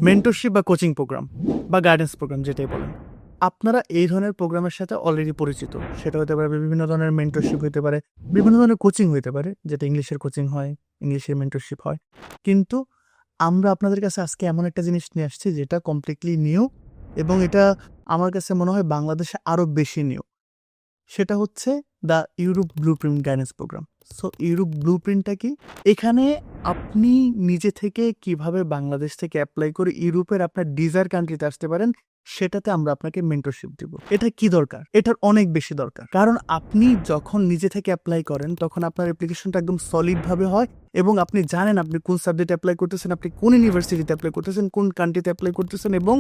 Mentorship বা coaching programme বা guidance programme যেটাই বলেন, আপনারা এই ধরনের প্রোগ্রামের সাথে অলরেডি পরিচিত। সেটা হতে পারে বিভিন্ন ধরনের মেন্টরশিপ হতে পারে, বিভিন্ন ধরনের কোচিং হতে পারে, যেটা ইংলিশের কোচিং হয়, ইংলিশের মেন্টরশিপ হয়। কিন্তু আমরা আপনাদের কাছে আজকে এমন একটা জিনিস নিয়ে আসছি যেটা কমপ্লিটলি নিউ, এবং এটা আমার কাছে মনে হয় বাংলাদেশে আরও বেশি নিউ। সেটা হচ্ছে the Europe blueprint guidance programme. So Europe ব্লুপ্রিন্টটা কি? এখানে আপনি নিজে থেকে কিভাবে বাংলাদেশ থেকে অ্যাপ্লাই করে ইউরোপের আপনার ডিজায়ার কান্ট্রিতে আসতে পারেন, সেটাতে আমরা আপনাকে মেন্টরশিপ দিব। এটা কি দরকার? এটার অনেক বেশি দরকার। কারণ আপনি যখন নিজে থেকে অ্যাপ্লাই করেন তখন আপনার অ্যাপ্লিকেশনটা একদম সলিডভাবে হয়, এবং আপনি জানেন আপনি কোন সাবজেক্টে অ্যাপ্লাই করতেছেন, আপনি কোন ইউনিভার্সিটিতে অ্যাপ্লাই করতেছেন, কোন কান্ট্রিতে অ্যাপ্লাই করতেছেন, এবং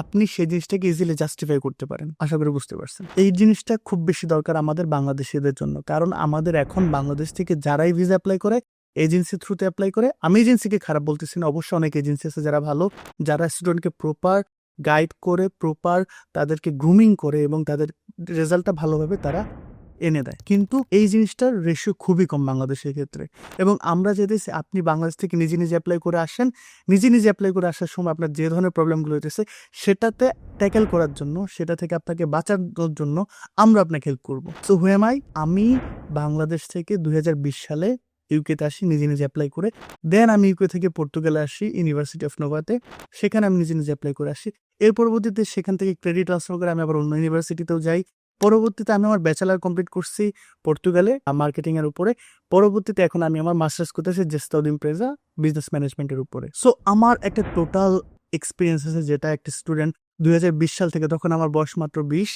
আপনি সেই জিনিসটাকে ইজিলি জাস্টিফাই করতে পারেন। আশা করি বুঝতে পারছেন। এই জিনিসটা খুব বেশি দরকার আমাদের বাংলাদেশিদের জন্য, কারণ আমাদের এখন বাংলাদেশ থেকে যারাই ভিসা অ্যাপ্লাই করে এজেন্সি থ্রুতে অ্যাপ্লাই করে। আমি এজেন্সিকে খারাপ বলতেছি না, অবশ্যই অনেক এজেন্সি আছে যারা ভালো, যারা স্টুডেন্টকে প্রপার গাইড করে, প্রপার তাদেরকে গ্রুমিং করে এবং তাদের রেজাল্টটা ভালোভাবে তারা এনে দেয়। কিন্তু এই জিনিসটার রেশিও খুবই কম বাংলাদেশের ক্ষেত্রে। এবং আমরা যদি আপনি বাংলাদেশ থেকে নিজে নিজে অ্যাপ্লাই করে আসেন, নিজে নিজে অ্যাপ্লাই করে আসার সময় আপনার যে ধরনের প্রবলেমগুলো হইতেছে সেটাতে ট্যাকেল করার জন্য, সেটা থেকে আপনাকে বাঁচানোর জন্য আমরা আপনাকে হেল্প করবো। So who am I? আমি বাংলাদেশ থেকে 2020 সালে ইউকেতে আসি নিজে নিজে অ্যাপ্লাই করে। দেন আমি ইউকে থেকে পর্তুগালে আসি ইউনিভার্সিটি অফ নোভাতে, সেখানে আমি নিজে নিজে অ্যাপ্লাই করে আসি। এর পরবর্তীতে সেখান থেকে ক্রেডিট ট্রান্সফার করে আমি আবার অন্য ইউনিভার্সিটিতেও যাই। পরবর্তীতে আমি আমার ব্যাচেলার কমপ্লিট করছি পর্তুগালে মার্কেটিং এর উপরে। পরবর্তীতে এখন আমি আমার মাস্টার্স করতেছি জেস্টাও দি এমপ্রেসা বিজনেস ম্যানেজমেন্টের উপরে। সো আমার একটা টোটাল এক্সপিরিয়েন্স আছে, যেটা একটা স্টুডেন্ট 2020 সাল থেকে, তখন আমার বয়স মাত্র 20,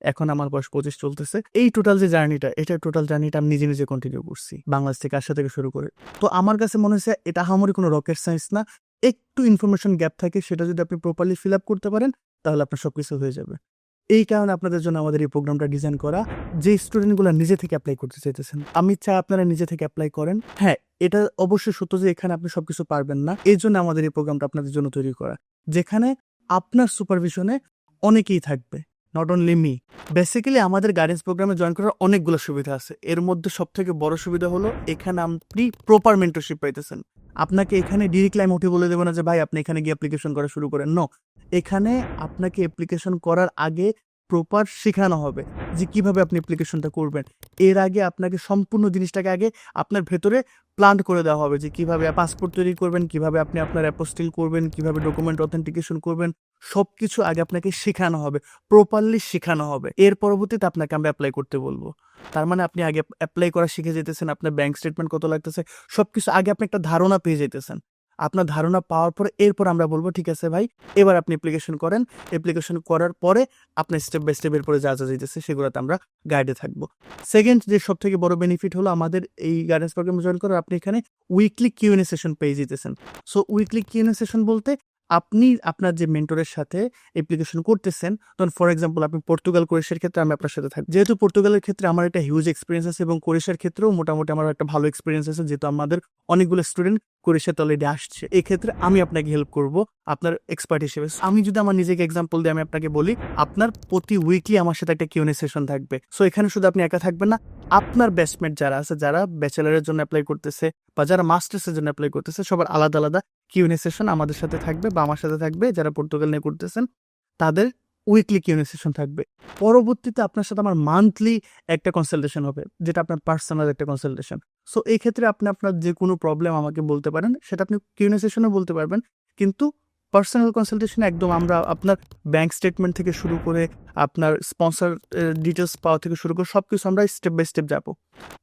এখন আমার বয়স 25 চলতেছে। এই টোটাল যে জার্নিটা, এটা টোটাল জার্নিটা আমি নিজে নিজে কন্টিনিউ করছি বাংলাদেশ থেকে আসা থেকে শুরু করে। তো আমার কাছে মনে হচ্ছে এটা আহামরি কোনো রকেট সায়েন্স না। একটু ইনফরমেশন গ্যাপ থাকে, সেটা যদি আপনি প্রপারলি ফিল আপ করতে পারেন তাহলে আপনার সবকিছু হয়ে যাবে। এই কারণে আপনাদের জন্য আমাদের এই প্রোগ্রামটা ডিজাইন করা, যে স্টুডেন্টগুলো নিজে থেকে অ্যাপ্লাই করতে চাইতেছেন। আমি চাই আপনারা নিজে থেকে অ্যাপ্লাই করেন। হ্যাঁ, এটা অবশ্যই সত্য যে এখানে আপনি সবকিছু পারবেন না, এই জন্য আমাদের এই প্রোগ্রামটা আপনাদের জন্য তৈরি করা, যেখানে আপনার সুপারভিশনে অনেকেই থাকবে, নট অনলি মি। বেসিক্যালি আমাদের গাইডেন্স প্রোগ্রামে জয়েন করার অনেকগুলো সুবিধা আছে। এর মধ্যে সব থেকে বড় সুবিধা হলো এখানে আপনি প্রপার মেন্টরশিপ পাইতেছেন। আপনাকে এখানে ডিরেক্টলি আমি উঠে বলে দেবো না যে ভাই আপনি এখানে গিয়ে অ্যাপ্লিকেশন করা শুরু করেন। নো, এখানে আপনাকে অ্যাপ্লিকেশন করার আগে প্রপার শেখানো হবে যে কিভাবে আপনি অ্যাপ্লিকেশনটা করবেন। এর আগে আপনাকে সম্পূর্ণ জিনিসটাকে আগে আপনার ভেতরে প্ল্যান করে দেওয়া হবে যে কিভাবে পাসপোর্ট তৈরি করবেন, কিভাবে আপনি আপনার অ্যাপোস্টিল করবেন, কিভাবে ডকুমেন্ট অথেন্টিকেশন করবেন। সবকিছু আগে আপনাকে শেখানো হবে, প্রপারলি শেখানো হবে। এর পরবর্তীতে আপনাকে আমরা অ্যাপ্লাই করতে বলবো। তার মানে আপনি আগে অ্যাপ্লাই করা শিখে যেতেছেন, আপনার ব্যাংক স্টেটমেন্ট কত লাগতেছে সবকিছু আগে আপনি একটা ধারণা পেয়ে যেতেছেন। আপনার ধারণা পাওয়ার পরে এরপর আমরা বলবো ঠিক আছে ভাই, এবার আপনি অ্যাপ্লিকেশন করেন। অ্যাপ্লিকেশন করার পরে আপনার স্টেপ বাই স্টেপ এরপরে যা যা যেতেছে সেগুলোতে আমরা গাইডে থাকবো। সেকেন্ড যে সব থেকে বড় বেনিফিট হলো আমাদের এই গাইডেন্স প্রোগ্রামে জয়েন করার, আপনি এখানে উইকলি কিউএনএ সেশন পেয়ে যেতেছেন। সো উইকলি কিউএনএ সেশন বলতে আপনি আপনার যে মেন্টরের সাথে অ্যাপ্লিকেশন করতেছেন, তখন ফর এক্সাম্পল আপনি পর্তুগাল ক্রোয়েশিয়ার ক্ষেত্রে আমি আপনার সাথে থাকবো। যেহেতু পর্তুগালের ক্ষেত্রে আমার একটা হিউজ এক্সপিরিয়েন্স আছে এবং ক্রোয়েশিয়ার ক্ষেত্রেও মোটামুটি আমার একটা ভালো এক্সপিরিয়েন্স আছে, যেহেতু আমাদের অনেকগুলো স্টুডেন্ট ক্রোয়েশিয়াতে অলরেডি আসছে। এই ক্ষেত্রে আমি আপনাকে হেল্প করব আপনার এক্সপার্ট হিসেবে। আমি যদি আমার নিজেকে এক্সাম্পল দিয়ে আমি আপনাকে বলি, আপনার প্রতি উইকলি আমার সাথে একটা কিউএনএ সেশন থাকবে। সো এখানে শুধু আপনি একা থাকবেন না, আপনার ব্যাচমেট যারা আছে, যারা ব্যাচেলারের জন্য অ্যাপ্লাই করতেছে বা যারা মাস্টার্সের জন্য অ্যাপ্লাই করতেছে, সবার আলাদা আলাদা কিউএনএ সেশন আমাদের সাথে থাকবে বা আমার সাথে থাকবে। যারা পর্তুগাল নিয়ে করতেছেন তাদের উইকলি কিউএনএ সেশন থাকবে। পরবর্তীতে আপনার সাথে আমার মান্থলি একটা কনসালটেশন হবে, যেটা আপনার পার্সোনাল একটা কনসালটেশন। সো এই ক্ষেত্রে আপনি আপনার যে কোনো প্রবলেম আমাকে বলতে পারেন, সেটা আপনি কিউএনএ সেশনে বলতে পারবেন। কিন্তু পার্সোনাল কনসালটেশনে একদম আমরা আপনার ব্যাংক স্টেটমেন্ট থেকে শুরু করে আপনার স্পন্সর ডিটেলস পাওয়া থেকে শুরু করে সবকিছু আমরা স্টেপ বাই স্টেপ যাবো।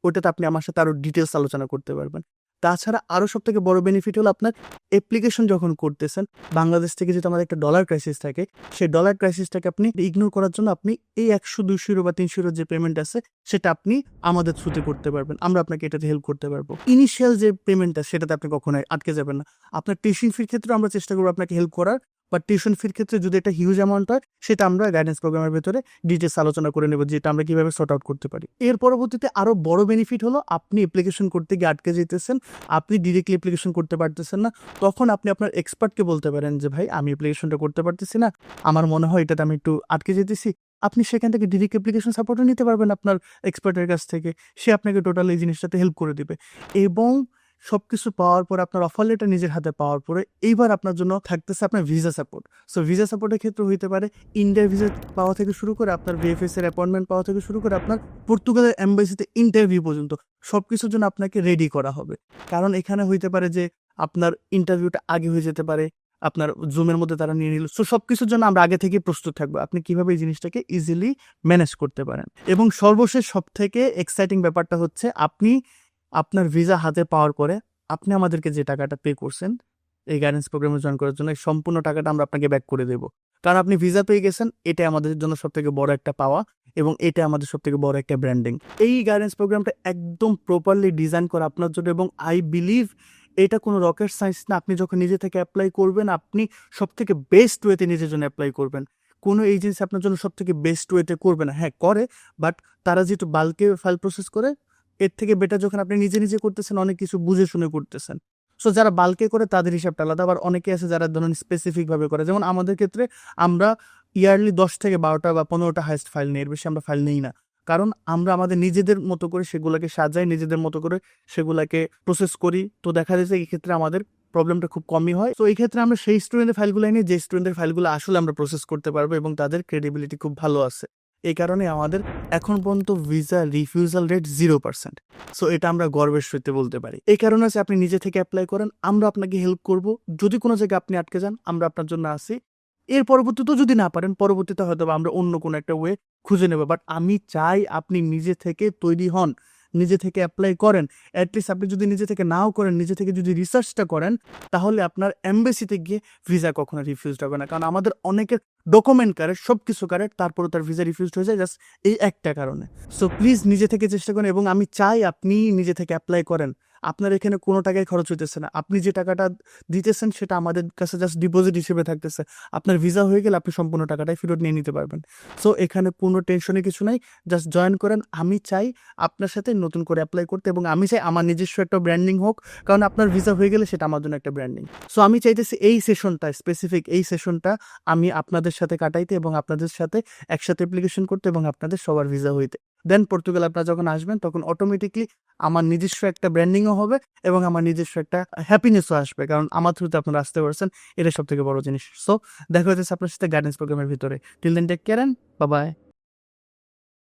ওটাতে আপনি আমার সাথে আরো ডিটেলস আলোচনা করতে পারবেন। তাছাড়া আরও সব থেকে বড় বেনিফিট হলো আপনার অ্যাপ্লিকেশন যখন করতেছেন, বাংলাদেশ থেকে যেহেতু আমাদের একটা ডলার ক্রাইসিস থাকে, সেই ডলার ক্রাইসিসটাকে আপনি ইগনোর করার জন্য আপনি এই 100-200 বা 300 যে পেমেন্ট আছে সেটা আপনি আমাদের থ্রুতে করতে পারবেন। আমরা আপনাকে এটাতে হেল্প করতে পারবো। ইনিশিয়াল যে পেমেন্টটা সেটাতে আপনি কখনোই আটকে যাবেন না। আপনার টিউশন ফির ক্ষেত্রে আমরা চেষ্টা করবো আপনাকে হেল্প করার, বা টিউশন ফির ক্ষেত্রে যদি একটা হিউজ অ্যামাউন্ট হয় সেটা আমরা গাইডেন্স প্রোগ্রামের ভেতরে ডিটেলস আলোচনা করে নেব, যেটা আমরা কিভাবে সর্ট আউট করতে পারি। এর পরবর্তীতে আরো বড় বেনিফিট হলো আপনি অ্যাপ্লিকেশন করতে গিয়ে আটকে যেতেছেন, আপনি ডিরেক্টলি অ্যাপ্লিকেশন করতে পারতেছেন না, তখন আপনি আপনার এক্সপার্টকে বলতে পারেন যে ভাই আমি অ্যাপ্লিকেশনটা করতে পারতেছি না, আমার মনে হয় এটাতে আমি একটু আটকে যেতেছি। আপনি সেখান থেকে ডিরেক্ট অ্যাপ্লিকেশন সাপোর্টও নিতে পারবেন আপনার এক্সপার্টের কাছ থেকে, সে আপনাকে টোটাল এই জিনিসটাতে হেল্প করে দিবে। এবং সবকিছু পাওয়ার পরে আপনার অফার লেটার নিজের হাতে পাওয়ার পরে এইবার আপনার জন্য থাকতেছে আপনার ভিসা সাপোর্ট। সো ভিসা সাপোর্টের ক্ষেত্রে হইতে পারে ইন্ডিয়ার ভিসা পাওয়া থেকে শুরু করে আপনার ভিএফএস এর অ্যাপয়েন্টমেন্ট পাওয়া থেকে শুরু করে আপনার পর্তুগালের এম্বাসিতে ইন্টারভিউ পর্যন্ত সবকিছুর জন্য আপনাকে রেডি করা হবে। কারণ এখানে হইতে পারে যে আপনার ইন্টারভিউটা আগে হয়ে যেতে পারে, আপনার জুমের মধ্যে তারা নিয়ে নিল। সো সবকিছুর জন্য আমরা আগে থেকে প্রস্তুত থাকবো আপনি কিভাবে এই জিনিসটাকে ইজিলি ম্যানেজ করতে পারেন। এবং সর্বশেষ সব থেকে এক্সাইটিং ব্যাপারটা হচ্ছে আপনি আপনার ভিসা হাতে পাওয়ার পরে আপনি আমাদেরকে যে টাকাটা পে করছেন এই গাইডেন্স প্রোগ্রামে জয়েন করার জন্য, এই সম্পূর্ণ টাকাটা আমরা আপনাকে ব্যাক করে দেবো। কারণ আপনি ভিসা পেয়ে গেছেন, এটা আমাদের জন্য সব থেকে বড় একটা পাওয়া এবং এটা আমাদের সব থেকে বড় একটা ব্র্যান্ডিং। এই গাইডেন্স প্রোগ্রামটা একদম প্রপারলি ডিজাইন করা আপনার জন্য এবং আই বিলিভ এটা কোনো রকেট সায়েন্স না। আপনি যখন নিজে থেকে অ্যাপ্লাই করবেন আপনি সব থেকে বেস্ট ওয়েতে নিজের জন্য অ্যাপ্লাই করবেন। কোনো এজেন্সি আপনার জন্য সব থেকে বেস্ট ওয়েতে করবে না, হ্যাঁ করে, বাট তারা যেহেতু বাল্কে ফাইল প্রসেস করে এর থেকে বেটার যখন আপনি নিজে নিজে করতেছেন অনেক কিছু বুঝে শুনে করতেছেন। সো যারা বাল্কে করে তাদের হিসাবটা আলাদা, আবার অনেকে আছে যারা ধরুন স্পেসিফিকভাবে করে। যেমন আমাদের ক্ষেত্রে আমরা ইয়ারলি 10 থেকে 12টা বা 15টা হাইস্ট ফাইল নিই, এর বেশি আমরা ফাইল নিই না। কারণ আমরা আমাদের নিজেদের মতো করে সেগুলোকে সাজাই, নিজেদের মতো করে সেগুলোকে প্রসেস করি। তো দেখা যাচ্ছে এই ক্ষেত্রে আমাদের প্রবলেমটা খুব কমই হয়। তো এই ক্ষেত্রে আমরা সেই স্টুডেন্টের ফাইলগুলো নিই যে স্টুডেন্টের ফাইলগুলো আসলে আমরা প্রসেস করতে পারবো এবং তাদের ক্রেডিবিলিটি খুব ভালো আছে। এই কারণে আমাদের এখন পর্যন্ত ভিসা রিফিউজাল রেট 0%। সো এটা আমরা গর্বের সহিত বলতে পারি। এই কারণে আছে আপনি নিজে থেকে অ্যাপ্লাই করেন, আমরা আপনাকে হেল্প করব। যদি কোনো জায়গায় আপনি আটকে যান আমরা আপনার জন্য আছি। এর পরবর্তীতেও যদি না পারেন পরবর্তীতে হয়তো আমরা অন্য কোনো একটা ওয়ে খুঁজে নেব। বাট আমি চাই আপনি নিজে থেকে তৈরি হন, নিজে থেকে অ্যাপ্লাই করেন। অ্যাটলিস্ট আপনি যদি নিজে থেকে নাও করেন, নিজে থেকে যদি রিসার্চটা করেন, তাহলে আপনার এমবেসিতে গিয়ে ভিসা কখনো রিফিউজড হবে না। কারণ আমাদের অনেকের ডকুমেন্ট কারেক্ট, সব কিছু কারেক্ট, তারপরে তার ভিসা রিফিউজড হয়ে যায় জাস্ট এই একটা কারণে। সো প্লিজ নিজে থেকে চেষ্টা করেন এবং আমি চাই আপনি নিজে থেকে অ্যাপ্লাই করেন। আপনার এখানে কোনো টাকাই খরচ হইতেছে না, আপনি যে টাকাটা দিতেছেন সেটা আমাদের কাছে জাস্ট ডিপোজিট হিসেবে থাকতেছে। আপনার ভিসা হয়ে গেলে আপনি সম্পূর্ণ টাকাটাই ফেরত নিয়ে নিতে পারবেন। সো এখানে কোনো টেনশনের কিছু নাই, জাস্ট জয়েন করেন। আমি চাই আপনার সাথে নতুন করে অ্যাপ্লাই করতে এবং আমি চাই আমার নিজস্ব একটা ব্র্যান্ডিং হোক, কারণ আপনার ভিসা হয়ে গেলে সেটা আমার জন্য একটা ব্র্যান্ডিং। সো আমি চাইতেছি এই সেশনটা স্পেসিফিক, এই সেশনটা আমি আপনাদের সাথে কাটাইতে এবং আপনাদের সাথে একসাথে অ্যাপ্লিকেশন করতে এবং আপনাদের সবার ভিসা হইতে। দেন পর্তুগাল আপনারা যখন আসবেন তখন অটোমেটিকলি আমার নিজস্ব একটা ব্র্যান্ডিংও হবে এবং আমার নিজস্ব একটা হ্যাপিনেসও আসবে, কারণ আমার থ্রুতে আপনারা আসতে পারছেন, এটা সব থেকে বড় জিনিস। সো দেখা হচ্ছে আপনার সাথে গাইডেন্স প্রোগ্রামের ভিতরে। Till then take care, bye by.